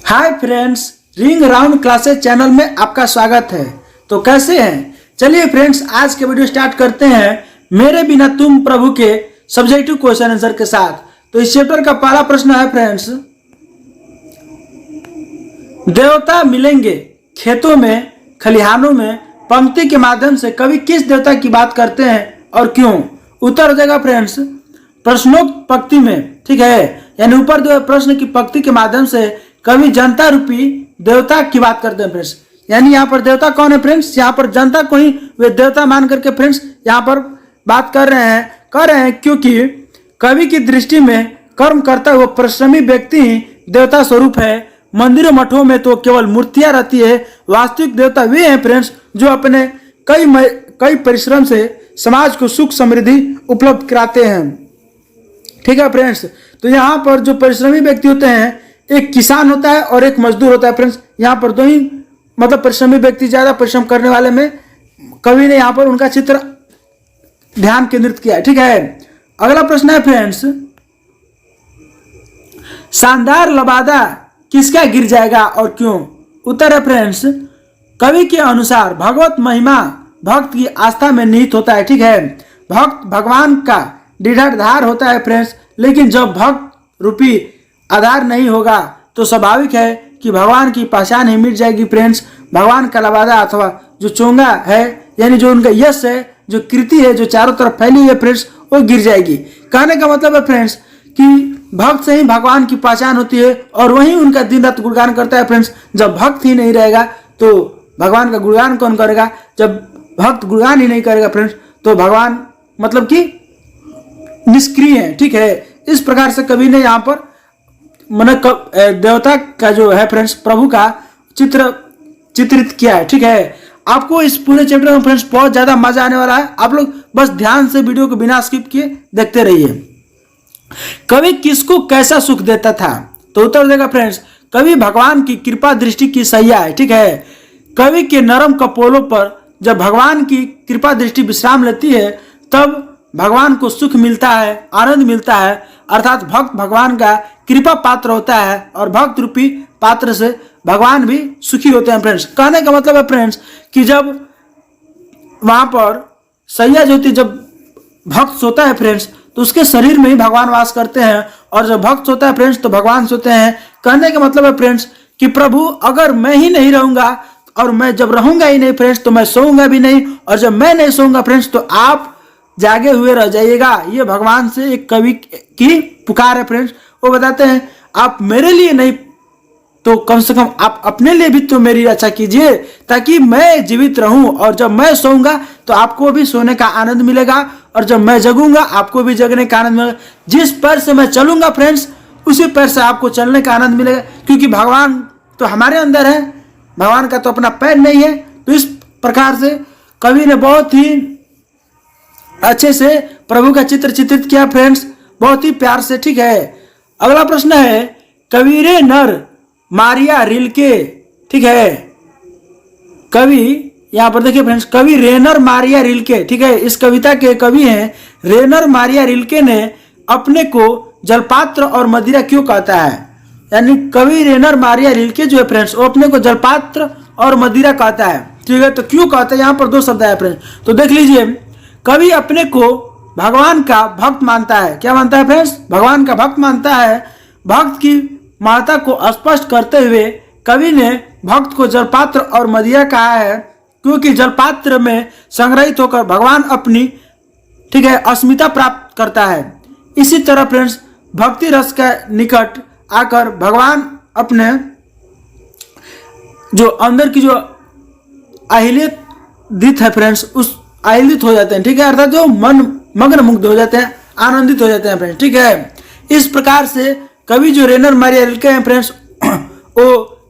Hi friends, ring round classes channel में आपका स्वागत है। तो कैसे हैं? चलिए फ्रेंड्स, आज के वीडियो स्टार्ट करते हैं मेरे बिना तुम प्रभु के सब्जेक्टिव क्वेश्चन आंसर के साथ। तो इस चैप्टर का पहला प्रश्न है फ्रेंड्स, देवता मिलेंगे खेतों में खलिहानों में पंक्ति के माध्यम से कवि किस देवता की बात करते हैं और क्यों? उत्तर हो जाएगा फ्रेंड्स प्रश्नोक्त पंक्ति में। ठीक है, यानी ऊपर जो प्रश्न की पंक्ति के माध्यम से कवि जनता रूपी देवता की बात करते हैं फ्रेंड्स। यानी यहाँ पर देवता कौन है फ्रेंड्स? यहाँ पर जनता को ही वे देवता मान करके फ्रेंड्स यहाँ पर बात कर रहे हैं क्योंकि कवि की दृष्टि में कर्म करता हुआ परिश्रमी व्यक्ति ही देवता स्वरूप है। मंदिरों मठों में तो केवल मूर्तियां रहती है, वास्तविक देवता वे हैं फ्रेंड्स जो अपने कई परिश्रम से समाज को सुख समृद्धि उपलब्ध कराते हैं। ठीक है फ्रेंड्स, तो यहाँ पर जो परिश्रमी व्यक्ति होते हैं, एक किसान होता है और एक मजदूर होता है फ्रेंड्स। यहाँ पर दो ही मतलब परिश्रमी व्यक्ति, ज्यादा परिश्रम करने वाले में कवि ने यहाँ पर उनका चित्र ध्यान केंद्रित किया है। ठीक है, अगला प्रश्न है फ्रेंड्स, शानदार लबादा किसका गिर जाएगा और क्यों? उत्तर है फ्रेंड्स कवि के अनुसार भगवत महिमा भक्त की आस्था में निहित होता है। ठीक है, भक्त भगवान का दृढ़ाधार होता है फ्रेंड्स, लेकिन जब भक्त रूपी आधार नहीं होगा तो स्वाभाविक है कि भगवान की पहचान ही मिट जाएगी फ्रेंड्स। भगवान का लबादा अथवा जो चोंगा है, यानी जो उनका यश है, जो कृति है, जो चारों तरफ फैली है फ्रेंड्स, वो गिर जाएगी। कहने का मतलब है फ्रेंड्स कि भक्त से ही भगवान की पहचान होती है और वही उनका दिन रात गुणगान करता है फ्रेंड्स। जब भक्त ही नहीं रहेगा तो भगवान का गुणगान कौन करेगा? जब भक्त गुणगान ही नहीं करेगा फ्रेंड्स तो भगवान मतलब कि निष्क्रिय है। ठीक है, इस प्रकार से कवि ने यहाँ पर देवता का जो है फ्रेंड्स प्रभु का चित्रित किया है। ठीक है, आपको इस पूरे चैप्टर में फ्रेंड्स बहुत ज्यादा मजा आने वाला है। आप लोग बस ध्यान से वीडियो को बिना स्किप किए देखते रहिए। कवि किसको कैसा सुख देता था? तो उत्तर देगा फ्रेंड्स कवि भगवान की कृपा दृष्टि की सैया है। ठीक है, कवि के नरम कपोलों पर जब भगवान की कृपा दृष्टि विश्राम लेती है तब भगवान को सुख मिलता है, आनंद मिलता है। अर्थात भक्त भगवान का कृपा पात्र होता है और भक्त रूपी पात्र से भगवान भी सुखी होते हैं फ्रेंड्स। कहने का मतलब है फ्रेंड्स कि जब वहां पर सैया जो होती है, जब भक्त सोता है फ्रेंड्स तो उसके शरीर में ही भगवान वास करते हैं, और जब भक्त सोता है फ्रेंड्स तो भगवान सोते हैं। कहने का मतलब है फ्रेंड्स कि प्रभु अगर मैं ही नहीं रहूंगा और मैं जब रहूंगा ही नहीं फ्रेंड्स तो मैं सोऊंगा भी नहीं, और जब मैं नहीं सोऊंगा फ्रेंड्स तो आप जागे हुए रह जाइएगा। ये भगवान से एक कवि की पुकार है फ्रेंड्स। वो बताते हैं आप मेरे लिए नहीं तो कम से कम आप अपने लिए भी तो मेरी रक्षा कीजिए ताकि मैं जीवित रहूं, और जब मैं सोऊंगा तो आपको भी सोने का आनंद मिलेगा, और जब मैं जगूंगा आपको भी जगने का आनंद मिलेगा। जिस पैर से मैं चलूंगा फ्रेंड्स उसी पैर से आपको चलने का आनंद मिलेगा, क्योंकि भगवान तो हमारे अंदर है, भगवान का तो अपना पैर नहीं है। तो इस प्रकार से कवि ने बहुत ही अच्छे से प्रभु का चित्र चित्रित किया फ्रेंड्स, बहुत ही प्यार से। ठीक है, अगला प्रश्न है, कबीरे नर मारिया रिल्के। ठीक है, कवि यहाँ पर देखिए फ्रेंड्स कवि रेनर मारिया रिल्के। ठीक है, इस कविता के कवि हैं रेनर मारिया रिल्के ने अपने को जलपात्र और मदिरा क्यों कहता है? यानी कवि रेनर मारिया रिल्के जो है फ्रेंड्स वो अपने को जलपात्र और मदिरा कहता है। ठीक है, तो क्यों कहता है? यहाँ पर दो शब्द है फ्रेंड्स, तो देख लीजिए। कवि अपने को भगवान का भक्त मानता है। क्या मानता है फ्रेंड्स? भगवान का भक्त मानता है। भक्त की महत्ता को स्पष्ट करते हुए कवि ने भक्त को जलपात्र और मदिरा कहा है, क्योंकि जलपात्र में संग्रहित होकर भगवान अपनी ठीक है अस्मिता प्राप्त करता है। इसी तरह फ्रेंड्स भक्ति रस के निकट आकर भगवान अपने जो अंदर की जो आह्लादित है फ्रेंड्स उस आह्लादित हो जाते हैं। ठीक है, अर्थात जो मन मग्न मुग्ध हो जाते हैं, आनंदित हो जाते हैं फ्रेंड्स। ठीक है, इस प्रकार से कवि जो रेनर मारिया रिल्के हैं फ्रेंड्स वो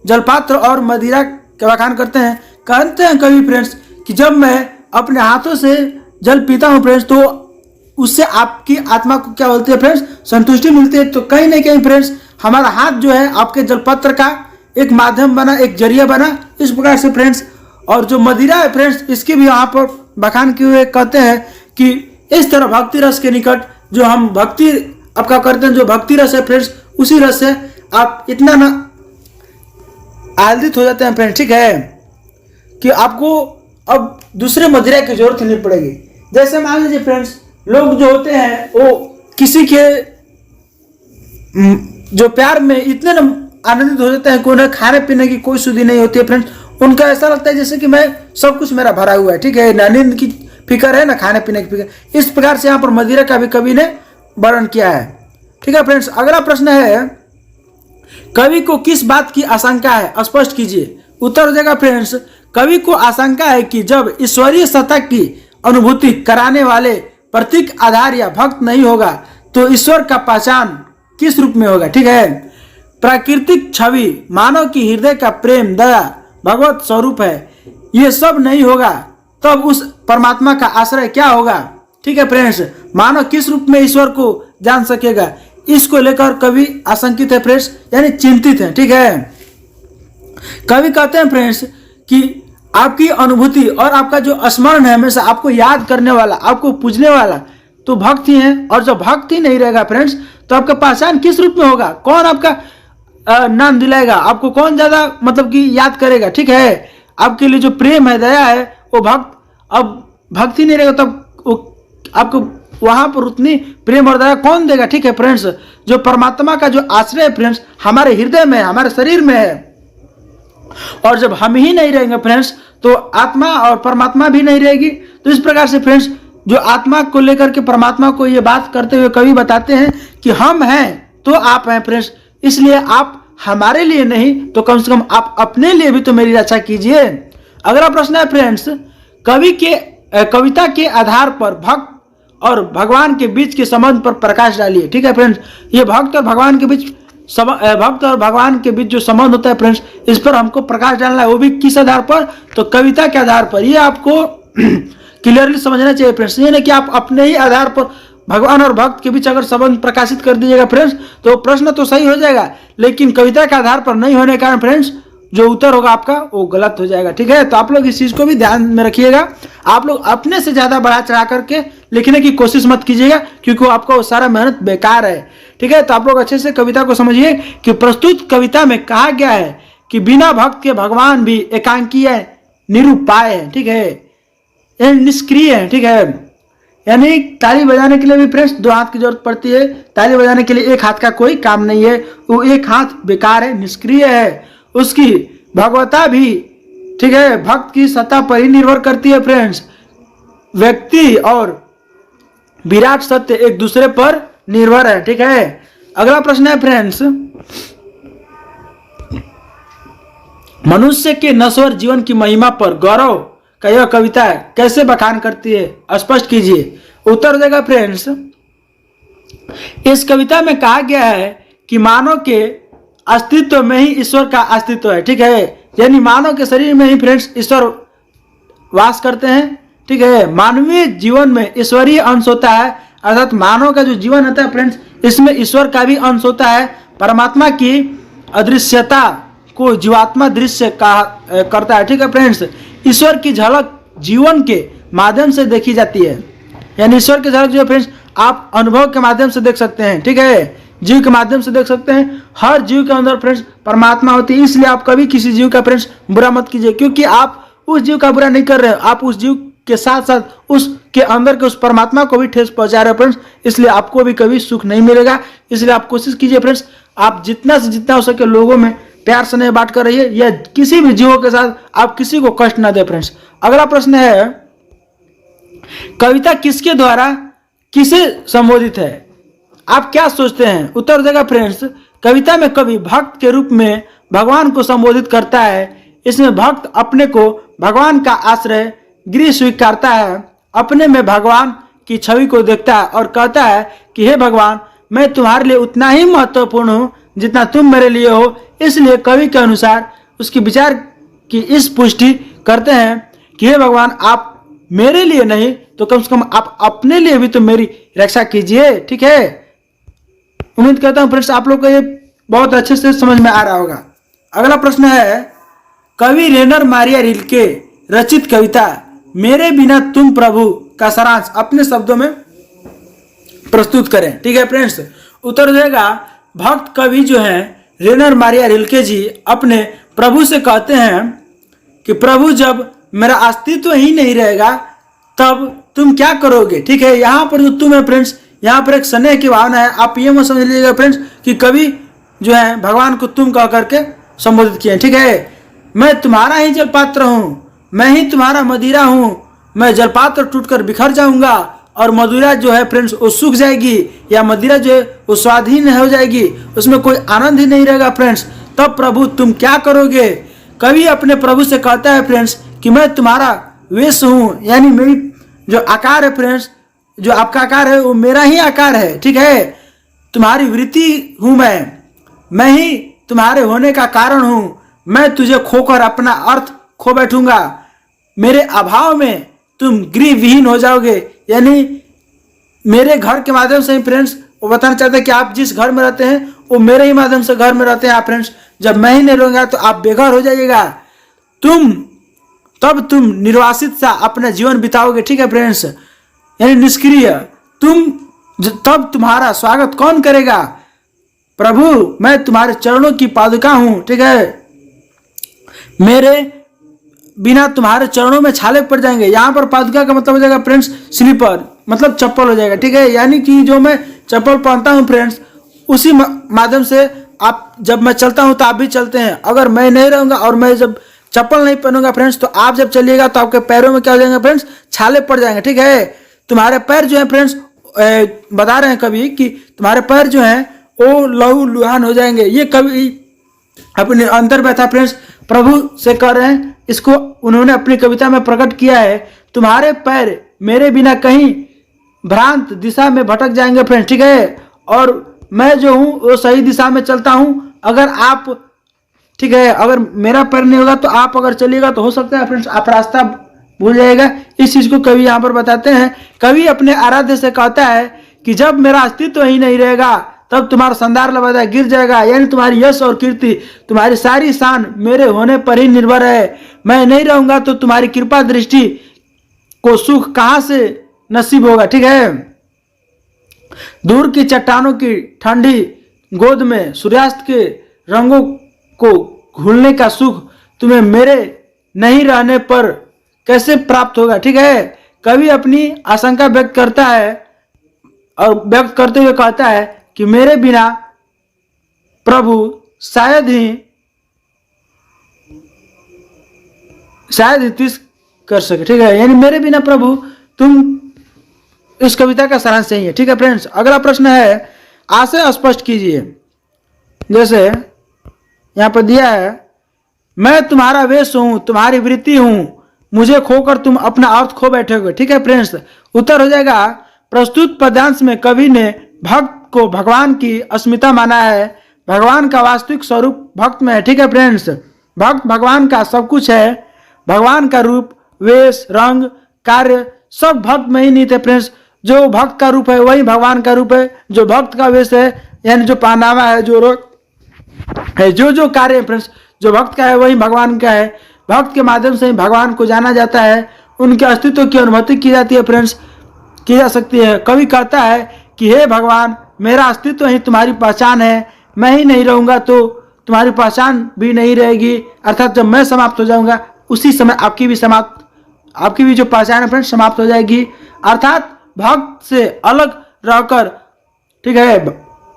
जलपात्र और मदिरा के बखान करते हैं। कहते हैं कवि फ्रेंड्स कि जब मैं अपने हाथों से जल पीता हूँ फ्रेंड्स तो उससे आपकी आत्मा को क्या बोलते हैं फ्रेंड्स? संतुष्टि मिलती है। तो कहीं ना कहीं फ्रेंड्स हमारा हाथ जो है आपके जलपत्र का एक माध्यम बना, एक जरिया बना। इस प्रकार से फ्रेंड्स, और जो मदिरा है फ्रेंड्स इसकी भी यहाँ पर बखान किए हुए कहते हैं कि इस तरह भक्ति रस के निकट जो हम भक्ति आपका करते हैं, जो भक्ति रस है फ्रेंड्स उसी रस से आप इतना ना आनंदित हो जाते हैं फ्रेंड्स, ठीक है, कि आपको अब दूसरे मदिरा की जरूरत नहीं पड़ेगी। जैसे मान लीजिए फ्रेंड्स, लोग जो होते हैं वो किसी के जो प्यार में इतने आनंदित हो जाते हैं कि उन्हें खाने पीने की कोई सुधि नहीं होती है फ्रेंड्स। उनका ऐसा लगता है जैसे कि मैं सब कुछ मेरा भरा हुआ है, ठीक है, ना नींद की फिक्र है ना खाने पीने की फिक्र। इस प्रकार से यहाँ पर मदिरा का भी कवि ने वर्णन किया है, ठीक है फ्रेंड्स। अगला प्रश्न है, कवि को किस बात की आशंका है, स्पष्ट कीजिए। उत्तर हो जाएगा फ्रेंड्स, कवि को आशंका है कि जब ईश्वरीय सत्ता की अनुभूति कराने वाले प्रतीक आधार या भक्त नहीं होगा तो ईश्वर का पहचान किस रूप में होगा, ठीक है। प्राकृतिक छवि, मानव की हृदय का प्रेम, दया, भगवत स्वरूप है, ये सब नहीं होगा तब उस परमात्मा का आश्रय क्या होगा, ठीक है फ्रेंड्स। मानव किस रूप में ईश्वर को जान सकेगा, इसको लेकर कवि आशंकित है फ्रेंड्स, यानी चिंतित है, ठीक है। कवि कहते हैं फ्रेंड्स कि आपकी अनुभूति और आपका जो स्मरण है, हमेशा आपको याद करने वाला, आपको पूजने वाला तो भक्त ही है। और जब भक्त ही नहीं रहेगा फ्रेंड्स तो आपका पहचान किस रूप में होगा, कौन आपका नाम दिलाएगा, आपको कौन ज्यादा मतलब कि याद करेगा, ठीक है। आपके लिए जो प्रेम है, दया है, वो भक्त, अब भक्त ही नहीं रहेगा तब आपको वहां पर उतनी प्रेम और दया कौन देगा, ठीक है फ्रेंड्स। जो परमात्मा का जो आश्रय है फ्रेंड्स हमारे हृदय में है, हमारे शरीर में है, और जब हम ही नहीं रहेंगे फ्रेंड्स तो आत्मा और परमात्मा भी नहीं रहेगी। तो इस प्रकार से फ्रेंड्स जो आत्मा को लेकर के परमात्मा को ये बात करते हुए कवि बताते हैं कि हम हैं तो आप हैं फ्रेंड्स, इसलिए आप हमारे लिए नहीं तो कम से कम आप अपने लिए भी तो मेरी रक्षा कीजिए। अगला प्रश्न है फ्रेंड्स, कविता के आधार पर भक्त और भगवान के बीच के संबंध पर प्रकाश डालिए, ठीक है फ्रेंड्स। ये भक्त और भगवान के बीच जो संबंध होता है फ्रेंड्स, इस पर हमको प्रकाश डालना है, वो भी किस आधार पर, तो कविता के आधार पर। ये आपको क्लियरली समझना चाहिए फ्रेंड्स, ये नहीं कि आप अपने ही आधार पर भगवान और भक्त के बीच अगर संबंध प्रकाशित कर दीजिएगा फ्रेंड्स तो प्रश्न तो सही हो जाएगा, लेकिन कविता के आधार पर नहीं होने के कारण फ्रेंड्स जो उत्तर होगा आपका वो गलत हो जाएगा, ठीक है। तो आप लोग इस चीज को भी ध्यान में रखिएगा। आप लोग अपने से ज्यादा बढ़ा चढ़ा करके लिखने की कोशिश मत कीजिएगा, क्योंकि आपका वो सारा मेहनत बेकार है, ठीक है। तो आप लोग अच्छे से कविता को समझिए कि प्रस्तुत कविता में कहा गया है कि बिना भक्त के भगवान भी एकांकी है, निरुपाय है, ठीक है, निष्क्रिय है, ठीक है। यानी ताली बजाने के लिए भी फ्रेंड्स दो हाथ की जरूरत पड़ती है, ताली बजाने के लिए एक हाथ का कोई काम नहीं है, वो एक हाथ बेकार है, निष्क्रिय है, उसकी भगवता भी, ठीक है, भक्त की सत्ता पर ही निर्भर करती है फ्रेंड्स। व्यक्ति और विराट सत्य एक दूसरे पर निर्भर है, ठीक है। अगला प्रश्न है फ्रेंड्स, मनुष्य के नश्वर जीवन की महिमा पर गौरव का यह कविता कैसे बखान करती है, स्पष्ट कीजिए। उत्तर देगा फ्रेंड्स, इस कविता में कहा गया है कि मानव के अस्तित्व में ही ईश्वर का अस्तित्व है, ठीक है। यानी मानव के शरीर में ही फ्रेंड्स ईश्वर वास करते हैं, ठीक है। मानवीय जीवन में ईश्वरीय अंश होता है, अर्थात मानव का जो जीवन होता है फ्रेंड्स इसमें ईश्वर का भी अंश होता है। परमात्मा की अदृश्यता को जीवात्मा दृश्य करता है, ठीक है फ्रेंड्स। ईश्वर की झलक जीवन के माध्यम से देखी जाती है, यानी ईश्वर की झलक जो फ्रेंड्स आप अनुभव के माध्यम से देख सकते हैं, ठीक है, जीव के माध्यम से देख सकते हैं। हर जीव के अंदर फ्रेंड्स परमात्मा होती है, इसलिए आप कभी किसी जीव का फ्रेंड्स बुरा मत कीजिए, क्योंकि आप उस जीव का बुरा नहीं कर रहे हो, आप उस जीव के साथ साथ उसके अंदर के उस परमात्मा को भी ठेस पहुंचा रहे हो फ्रेंड्स, इसलिए आपको भी कभी सुख नहीं मिलेगा। इसलिए आप कोशिश कीजिए फ्रेंड्स, आप जितना से जितना हो सके लोगों में प्यार स्नेह बांट कर रहिए, या किसी भी जीवों के साथ आप किसी को कष्ट ना दे फ्रेंड्स। अगला प्रश्न है, कविता किसके द्वारा किसे संबोधित है, आप क्या सोचते हैं। उत्तर देगा फ्रेंड्स, कविता में कवि भक्त के रूप में भगवान को संबोधित करता है। इसमें भक्त अपने को भगवान का आश्रय गृह स्वीकारता है, अपने में भगवान की छवि को देखता है और कहता है कि हे भगवान, मैं तुम्हारे लिए उतना ही महत्वपूर्ण हूँ जितना तुम मेरे लिए हो। इसलिए कवि के अनुसार उसके विचार की इस पुष्टि करते हैं कि हे भगवान, आप मेरे लिए नहीं तो कम से कम आप अपने लिए भी तो मेरी रक्षा कीजिए, ठीक है। उम्मीद करता हूं फ्रेंड्स आप लोग को ये बहुत अच्छे से समझ में आ रहा होगा। अगला प्रश्न है, कवि रेनर मारिया रिल्के रचित कविता मेरे बिना तुम प्रभु का सारांश अपने शब्दों में प्रस्तुत करें, ठीक है फ्रेंड्स। उत्तर देगा, भक्त कवि जो है रेनर मारिया रिल्के जी अपने प्रभु से कहते हैं कि प्रभु जब मेरा अस्तित्व ही नहीं रहेगा तब तुम क्या करोगे। ठीक है, यहाँ पर जो तुम है फ्रेंड्स, यहाँ पर एक स्नेह की भावना है। आप ये मत समझ लीजिएगा फ्रेंड्स कि कभी जो है भगवान को तुम कह करके संबोधित किए। ठीक है, मैं तुम्हारा ही जलपात्र हूँ, मैं ही तुम्हारा मदिरा हूँ। मैं जलपात्र टूटकर बिखर जाऊंगा और मदिरा जो है फ्रेंड्स वो सूख जाएगी, या मदिरा जो है वो स्वाधीन हो जाएगी, उसमें कोई आनंद ही नहीं रहेगा फ्रेंड्स। तब प्रभु तुम क्या करोगे। कभी अपने प्रभु से कहता है फ्रेंड्स कि मैं तुम्हारा वेश हूँ, यानी मेरी जो आकार है फ्रेंड्स, जो आपका आकार है वो मेरा ही आकार है। ठीक है, तुम्हारी वृत्ति हूँ मैं ही तुम्हारे होने का कारण हूँ। मैं तुझे खोकर अपना अर्थ खो बैठूंगा, मेरे अभाव में तुम गृह विहीन हो जाओगे। यानी मेरे घर के माध्यम से ही फ्रेंड्स वो बताना चाहते हैं कि आप जिस घर में रहते हैं वो मेरे ही माध्यम से घर में रहते हैं आप फ्रेंड्स। जब मैं ही नहीं रहूंगा तो आप बेघर हो जाइएगा, तब तुम निर्वासित सा अपना जीवन बिताओगे। ठीक है फ्रेंड्स, यानी निष्क्रिय तब तुम्हारा स्वागत कौन करेगा। प्रभु मैं तुम्हारे चरणों की पादुका हूं। ठीक है, मेरे बिना तुम्हारे चरणों में छाले पड़ जाएंगे। यहाँ पर पादुका का मतलब हो जाएगा फ्रेंड्स स्लीपर, मतलब चप्पल हो जाएगा। ठीक है, यानी कि जो मैं चप्पल पहनता हूँ फ्रेंड्स उसी माध्यम से आप, जब मैं चलता हूँ तो आप भी चलते हैं। अगर मैं नहीं रहूंगा और मैं जब चप्पल नहीं पहनूंगा फ्रेंड्स तो आप जब चलिएगा तो आपके पैरों में क्या हो जाएंगे फ्रेंड्स, छाले पड़ जाएंगे। ठीक है, तुम्हारे पैर जो है फ्रेंड्स बता रहे हैं कवि कि तुम्हारे पैर जो हैं वो लहू लुहान हो जाएंगे। ये कवि अपने अंतर व्यथा फ्रेंड्स प्रभु से कह रहे हैं, इसको उन्होंने अपनी कविता में प्रकट किया है। तुम्हारे पैर मेरे बिना कहीं भ्रांत दिशा में भटक जाएंगे फ्रेंड्स। ठीक है, और मैं जो हूँ वो सही दिशा में चलता हूँ। अगर आप, ठीक है, अगर मेरा पैर नहीं होगा तो आप अगर चलिएगा तो हो सकता है फ्रेंड्स आप रास्ता भूल जाएगा। इस चीज को कवि यहाँ पर बताते हैं। कवि अपने आराध्य से कहता है कि जब मेरा अस्तित्व ही नहीं रहेगा तब तुम्हारा संदार लबादा गिर जाएगा। यानी तुम्हारी यश और कीर्ति, तुम्हारी सारी शान मेरे होने पर ही निर्भर है। मैं नहीं रहूंगा तो तुम्हारी कृपा दृष्टि को सुख कहाँ से नसीब होगा। ठीक है, दूर की चट्टानों की ठंडी गोद में सूर्यास्त के रंगों को घुलने का सुख तुम्हें मेरे नहीं रहने पर कैसे प्राप्त होगा। ठीक है, कवि अपनी आशंका व्यक्त करता है और व्यक्त करते हुए कहता है कि मेरे बिना प्रभु शायद ही तीस कर सके। ठीक है, यानी मेरे बिना प्रभु तुम, इस कविता का सारांश यही है। ठीक है फ्रेंड्स, अगला प्रश्न है, आशय स्पष्ट कीजिए। जैसे यहाँ पर दिया है, मैं तुम्हारा वेश हूं, तुम्हारी वृत्ति हूं, मुझे खोकर तुम अपना अर्थ खो बैठोगे। ठीक है फ्रेंड्स, उत्तर हो जाएगा, प्रस्तुत पद्यांश में कवि ने भक्त को भगवान की अस्मिता माना है। भगवान का वास्तविक स्वरूप भक्त में है। ठीक है फ्रेंड्स, भक्त भगवान का सब कुछ है। भगवान का रूप, वेश, रंग, कार्य सब भक्त में ही नहीं थे फ्रेंड्स। जो भक्त का रूप है वही भगवान का रूप है, जो भक्त का वेश है यानी जो पहनावा है, जो कार्य है फ्रेंड्स, जो भक्त का है वही भगवान का है। भक्त के माध्यम से ही भगवान को जाना जाता है, उनके अस्तित्व की अनुभूति की जाती है फ्रेंड्स, की जा सकती है। कवि कहता है कि हे भगवान, मेरा अस्तित्व ही तुम्हारी पहचान है, मैं ही नहीं रहूंगा तो तुम्हारी पहचान भी नहीं रहेगी। अर्थात जब मैं समाप्त हो जाऊंगा उसी समय आपकी भी जो पहचान है फ्रेंड्स समाप्त हो जाएगी। अर्थात भक्त से अलग रहकर, ठीक है,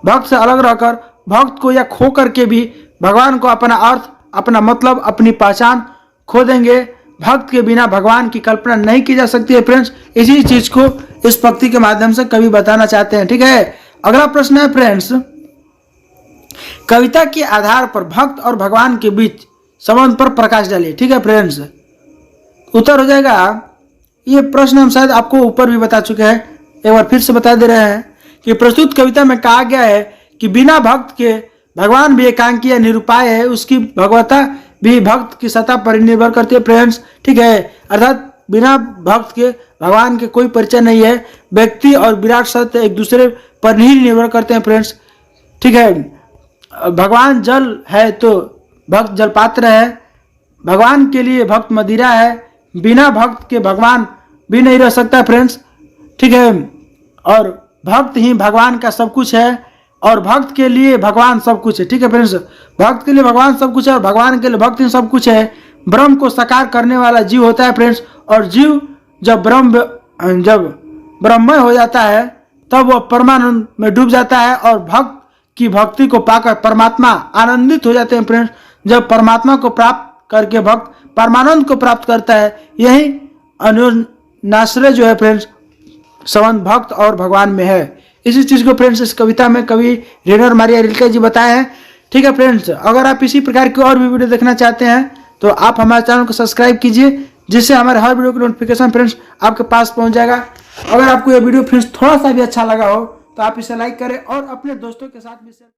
भक्त से अलग रहकर, भक्त को या खो करके भी भगवान को अपना अर्थ, अपना मतलब, अपनी पहचान खो देंगे। भक्त के बिना भगवान की कल्पना नहीं की जा सकती है फ्रेंड्स। इसी चीज को इस पंक्ति के माध्यम से कवि बताना चाहते हैं। ठीक है, अगला प्रश्न है फ्रेंड्स, कविता के आधार पर भक्त और भगवान के बीच संबंध पर प्रकाश डालिए। ठीक है फ्रेंड्स, उत्तर हो जाएगा, ये प्रश्न हम शायद आपको ऊपर भी बता चुके हैं, एक बार फिर से बता दे रहे हैं कि प्रस्तुत कविता में कहा गया है कि बिना भक्त के भगवान भी एकांकी या निरुपाय है, उसकी भगवता भी भक्त की सत्ता पर निर्भर करती है फ्रेंड्स। ठीक है, अर्थात बिना भक्त के भगवान के कोई परिचय नहीं है। व्यक्ति और विराट सत्य एक दूसरे पर नहीं निर्भर करते हैं फ्रेंड्स। ठीक है, भगवान जल है तो भक्त जल पात्र है, भगवान के लिए भक्त मदिरा है, बिना भक्त के भगवान भी नहीं रह सकता फ्रेंड्स। ठीक है, और भक्त ही भगवान का सब कुछ है और भक्त के लिए भगवान सब कुछ है। ठीक है फ्रेंड्स, भक्त के लिए भगवान सब कुछ है और भगवान के लिए भक्त ही सब कुछ है। ब्रह्म को साकार करने वाला जीव होता है फ्रेंड्स, और जीव जब ब्रह्ममय हो जाता है तब वह परमानंद में डूब जाता है और भक्त की भक्ति को पाकर परमात्मा आनंदित हो जाते हैं फ्रेंड्स। जब परमात्मा को प्राप्त करके भक्त परमानंद को प्राप्त करता है, यही अन्योन्याश्रय जो है फ्रेंड्स संबंध भक्त और भगवान में है। इसी चीज को फ्रेंड्स इस कविता में कवि रेनर मारिया रिल्के जी बताए हैं। ठीक है फ्रेंड्स, अगर आप इसी प्रकार की और भी वीडियो देखना चाहते हैं तो आप हमारे चैनल को सब्सक्राइब कीजिए, जिससे हमारे हर वीडियो की नोटिफिकेशन फ्रेंड्स आपके पास पहुंच जाएगा। अगर आपको यह वीडियो फ्रेंड्स थोड़ा सा भी अच्छा लगा हो तो आप इसे लाइक करें और अपने दोस्तों के साथ भी शेयर